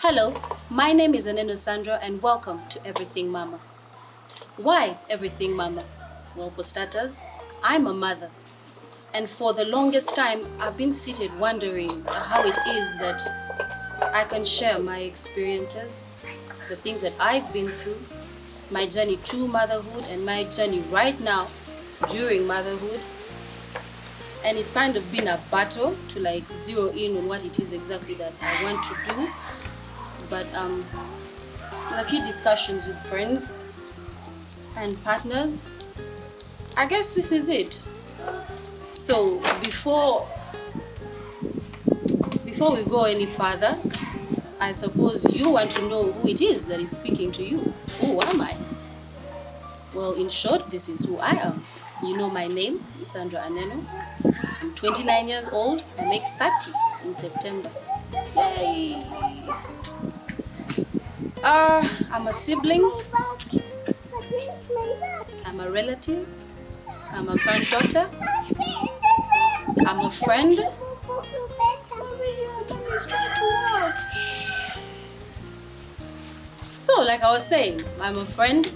Hello, my name is Aneno Sandra and welcome to Everything Mama. Why Everything Mama? Well, for starters, I'm a mother. And for the longest time, I've been seated wondering how it is that I can share my experiences, the things that I've been through, my journey to motherhood and my journey right now during motherhood. And it's kind of been a battle to zero in on what it is exactly that I want to do. But with a few discussions with friends and partners, I guess this is it. So before we go any further, I suppose you want to know who it is that is speaking to you. Who am I? Well, in short, this is who I am. You know my name, Sandra Aneno. I'm 29 years old. I make 30 in September. Yay! I'm a sibling. I'm a relative. I'm a granddaughter. I'm a friend. So, like I was saying, I'm a friend.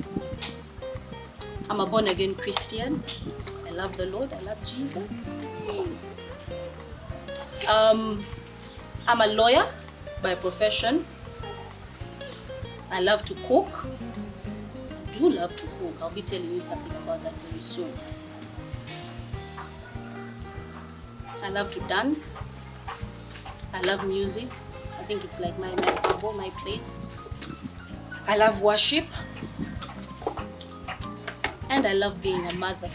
I'm a born-again Christian. I love the Lord. I love Jesus. I'm a lawyer by profession. I love to cook. I do love to cook. I'll be telling you something about that very soon. I love to dance. I love music. I think it's like my place. I love worship. And I love being a mother.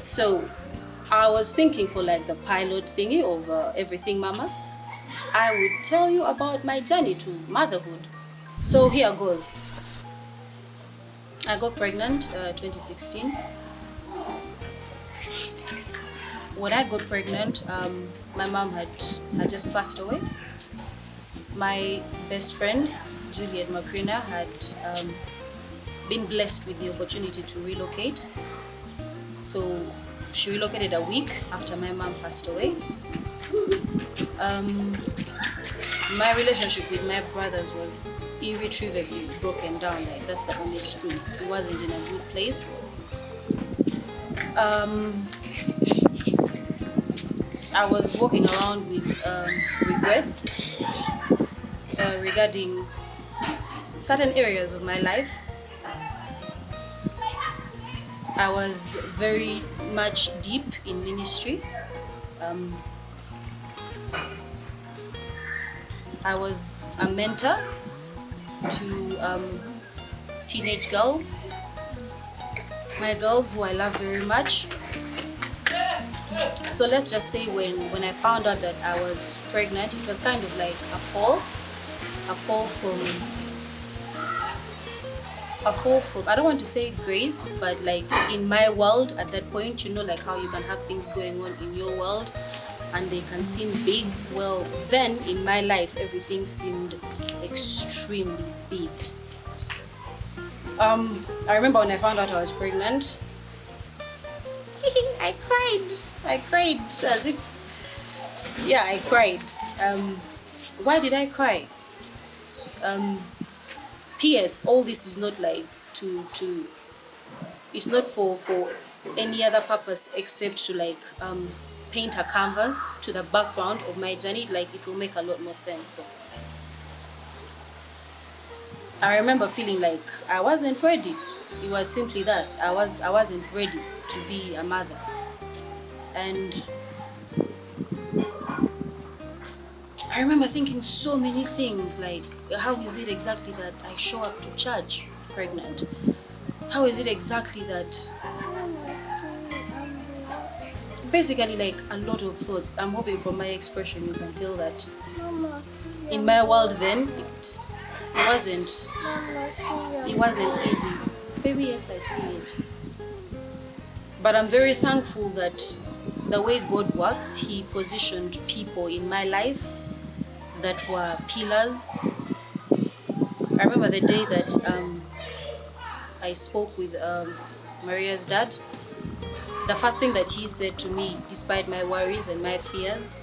So I was thinking for the pilot thingy of Everything Mama, I would tell you about my journey to motherhood. So here goes. I got pregnant 2016. When I got pregnant, my mom had just passed away. My best friend, Juliet Macrina, had been blessed with the opportunity to relocate. So she relocated a week after my mom passed away. My relationship with my brothers was irretrievably broken down. That's the honest truth. It wasn't in a good place. I was walking around with regrets regarding certain areas of my life. I was very much deep in ministry. I was a mentor to teenage girls, my girls who I love very much. So let's just say when I found out that I was pregnant, it was kind of like a fall from, I don't want to say grace, but in my world at that point, how you can have things going on in your world and they can seem big. Well, then in my life, everything seemed extremely big. I remember when I found out I was pregnant, I cried as if, I cried. Why did I cry? P.S. All this is not it's not for any other purpose except to paint a canvas to the background of my journey. It will make a lot more sense. So I remember feeling like I wasn't ready. It was simply that I wasn't ready to be a mother. And I remember thinking so many things, how is it exactly that I show up to church pregnant? How is it exactly that... Basically, a lot of thoughts. I'm hoping from my expression you can tell that in my world then, it wasn't easy. Baby, yes, I see it. But I'm very thankful that the way God works, He positioned people in my life that were pillars. I remember the day that I spoke with Maria's dad. The first thing that he said to me, despite my worries and my fears,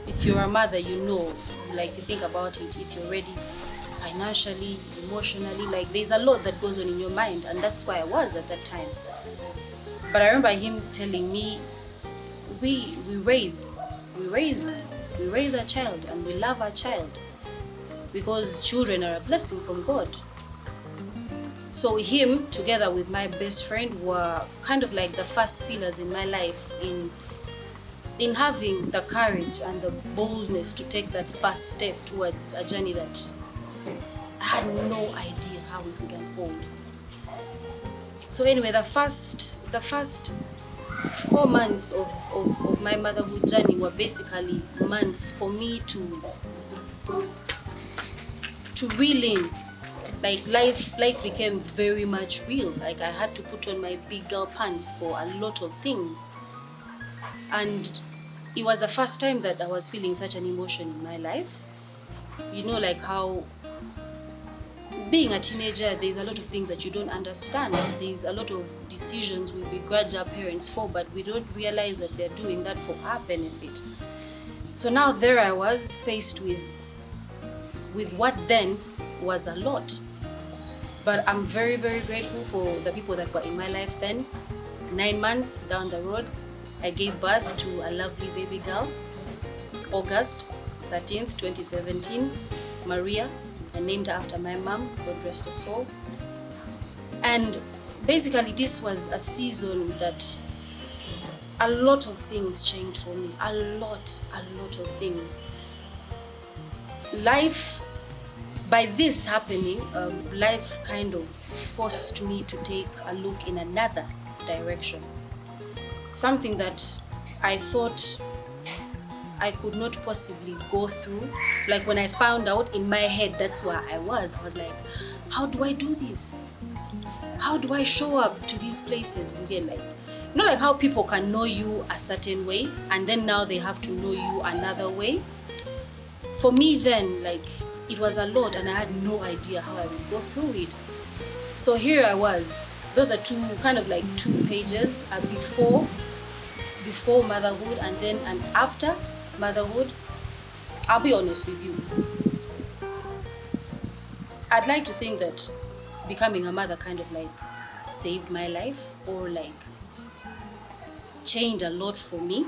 if you're a mother, you know, like you think about it, if you're ready financially, emotionally, like there's a lot that goes on in your mind, and that's why I was at that time. But I remember him telling me, we raise we raise we raise a child and we love our child, because children are a blessing from God. So him, together with my best friend, were kind of like the first pillars in my life in having the courage and the boldness to take that first step towards a journey that I had no idea how it would unfold. So anyway, the first 4 months of my motherhood journey were basically months for me to reel in. Like life became very much real. Like I had to put on my big girl pants for a lot of things. And it was the first time that I was feeling such an emotion in my life. You know, like how being a teenager, there's a lot of things that you don't understand. There's a lot of decisions we begrudge our parents for, but we don't realize that they're doing that for our benefit. So now there I was faced with what then was a lot. But I'm very, very grateful for the people that were in my life then. 9 months down the road, I gave birth to a lovely baby girl, August 13th, 2017, Maria. I named her after my mom, God rest her soul. And basically this was a season that a lot of things changed for me. A lot of things. By this happening, life kind of forced me to take a look in another direction. Something that I thought I could not possibly go through. Like when I found out, in my head, that's where I was like, how do I do this? How do I show up to these places? Again, like, you know, like how people can know you a certain way and then now they have to know you another way. For me then, like, it was a lot and I had no idea how I would go through it. So here I was. Those are two pages, before motherhood and then and after motherhood. I'll be honest with you. I'd like to think that becoming a mother kind of like saved my life or like changed a lot for me.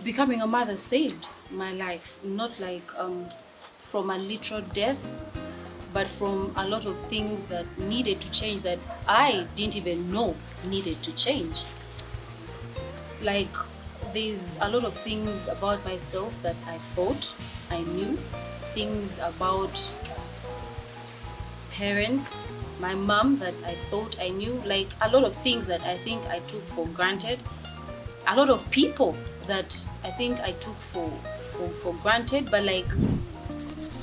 Becoming a mother saved my life, not like from a literal death, but from a lot of things that needed to change that I didn't even know needed to change. Like, there's a lot of things about myself that I thought I knew, things about parents, my mom that I thought I knew, like a lot of things that I think I took for granted, a lot of people that I think I took for granted, but like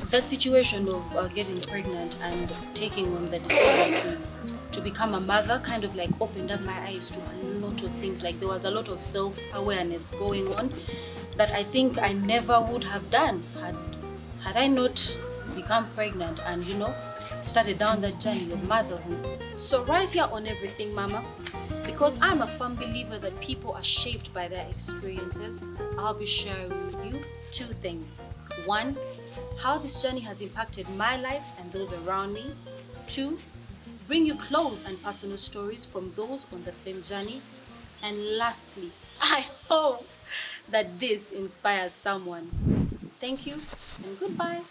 that situation of getting pregnant and taking on the decision to become a mother kind of like opened up my eyes to a lot of things. Like there was a lot of self-awareness going on that I think I never would have done had I not become pregnant and, you know, started down that journey of motherhood. So right here on Everything Mama, because I'm a firm believer that people are shaped by their experiences, I'll be sharing with you 2 things. 1, how this journey has impacted my life and those around me. 2, bring you close and personal stories from those on the same journey. And lastly, I hope that this inspires someone. Thank you and goodbye.